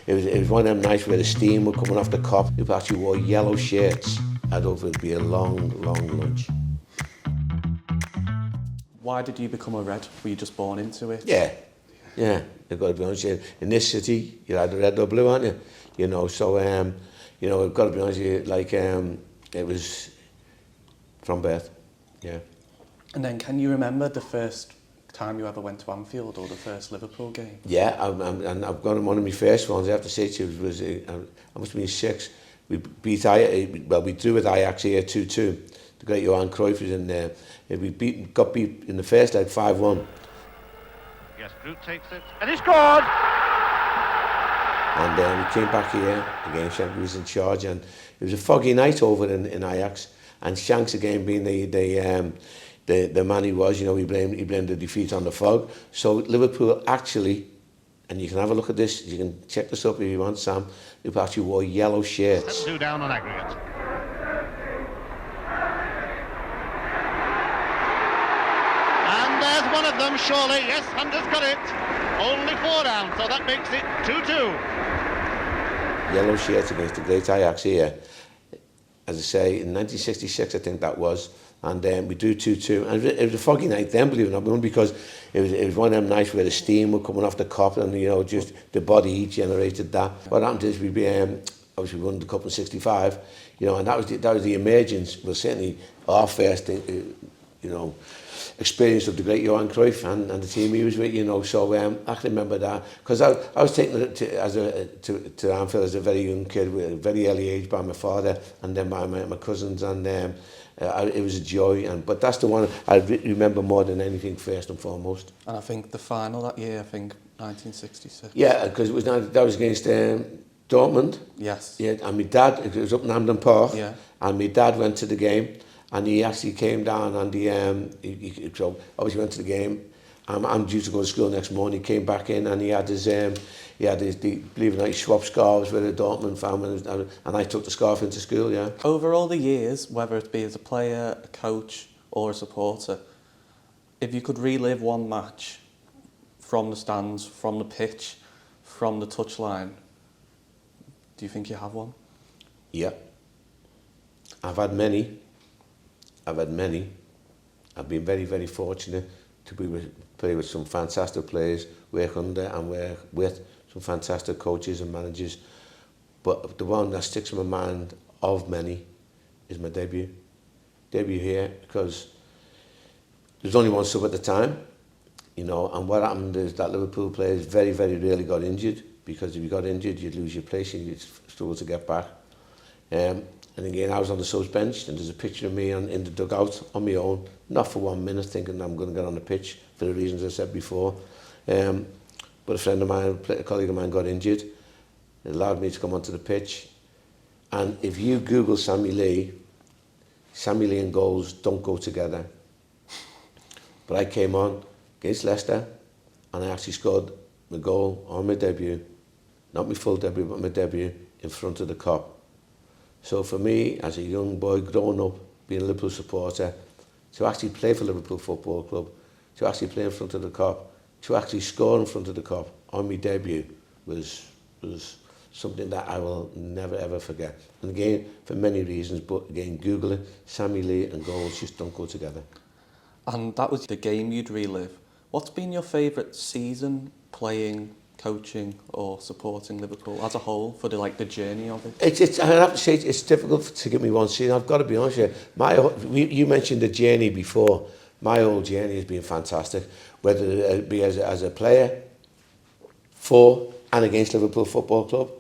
It was one of them nights where the steam was coming off the cop. People actually wore yellow shirts. I thought it would be a long, long lunch. Why did you become a Red? Were you just born into it? Yeah. I've got to be honest with you. In this city, you're either red or blue, aren't you? You know, so, I've got to be honest with you, like, it was from birth, yeah. And then can you remember the first time you ever went to Anfield or the first Liverpool game? Yeah, and I've got one of my first ones, I have to say to you, was I must have been 6. We beat we drew with Ajax here 2-2. The great Johan Cruyff was in there. We got beat in the first leg 5-1. Yes, Cruyff takes it, and he scored! And we came back here again. Shanks was in charge, and it was a foggy night over in Ajax. And Shanks again being the man he was, you know, he blamed the defeat on the fog. So Liverpool actually, and you can have a look at this, you can check this up if you want, Sam. Liverpool actually wore yellow shirts. 2 down on aggregate. And there's one of them, surely. Yes, Hunter's got it. Only 4 down, so that makes it 2-2. Yellow shirts against the great Ajax here. As I say, in 1966, I think that was. And we do 2-2. And it was a foggy night then, believe it or not, because it was one of them nights where the steam was coming off the cop and, you know, just the body heat generated that. What happened is obviously we won the cup in 65, you know, and that was the emergence, well, certainly our first, experience of the great Johan Cruyff and the team he was with, you know. So I can remember that because I was taken to Anfield as a very young kid, with a very early age, by my father and then by my cousins, and it was a joy. But that's the one I remember more than anything, first and foremost. And I think the final that year, 1966. Yeah, because that was against Dortmund. Yes. Yeah, and my dad, it was up in Hampden Park. Yeah. And my dad went to the game. And he actually came down and he so obviously went to the game. I'm due to go to school next morning. He came back in and he had his believe it or not, he swapped scarves with a Dortmund fan, and I took the scarf into school, yeah. Over all the years, whether it be as a player, a coach or a supporter, if you could relive one match from the stands, from the pitch, from the touchline, do you think you have one? Yeah. I've had many. I've been very, very fortunate to play with some fantastic players, work under and work with some fantastic coaches and managers. But the one that sticks in my mind of many is my debut. Debut here, because there was only one sub at the time, you know, and what happened is that Liverpool players very, very rarely got injured, because if you got injured, you'd lose your place and you'd struggle to get back. And again, I was on the subs bench, and there's a picture of me in the dugout on my own, not for 1 minute, thinking I'm going to get on the pitch for the reasons I said before. But a friend of mine, a colleague of mine, got injured. It allowed me to come onto the pitch. And if you Google Sammy Lee and goals don't go together. But I came on against Leicester, and I actually scored my goal on my debut. Not my full debut, but my debut in front of the cop. So for me, as a young boy growing up, being a Liverpool supporter, to actually play for Liverpool Football Club, to actually play in front of the cop, to actually score in front of the cop on my debut was something that I will never ever forget. And again, for many reasons, but again, Google it, Sammy Lee and goals just don't go together. And that was the game you'd relive. What's been your favourite season playing, coaching or supporting Liverpool as a whole, for the journey of it? I have to say, it's difficult to give me one season. I've got to be honest with you. You mentioned the journey before. My whole journey has been fantastic, whether it be as a player for and against Liverpool Football Club,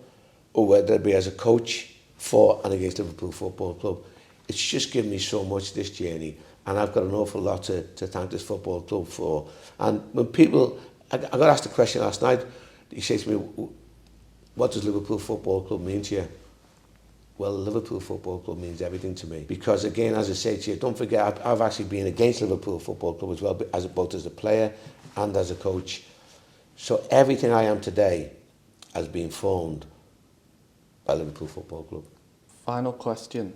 or whether it be as a coach for and against Liverpool Football Club. It's just given me so much, this journey, and I've got an awful lot to thank this football club for. And when people, I got asked a question last night. He says to me, what does Liverpool Football Club mean to you? Well, Liverpool Football Club means everything to me. Because again, as I say to you, don't forget, I've actually been against Liverpool Football Club as well, both as a player and as a coach. So everything I am today has been formed by Liverpool Football Club. Final question.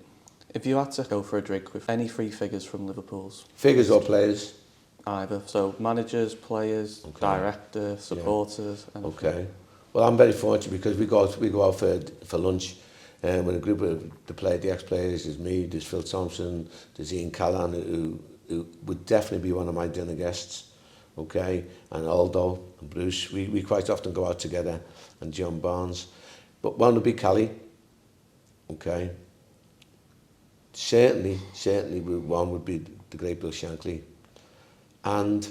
If you had to go for a drink with any 3 figures from Liverpool's... Figures or players? Either. So managers, players, directors, supporters. Okay. Well, I'm very fortunate because we go out for lunch with a group of the ex-players. There's me, there's Phil Thompson, there's Ian Callan, who would definitely be one of my dinner guests, okay, and Aldo and Bruce. We quite often go out together, and John Barnes. But one would be Callie, okay. Certainly one would be the great Bill Shankly, and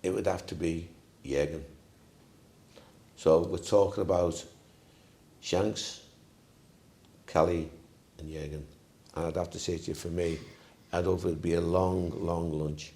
it would have to be Jürgen. So we're talking about Shanks, Callie and Jürgen. And I'd have to say to you, for me, it'd be a long lunch.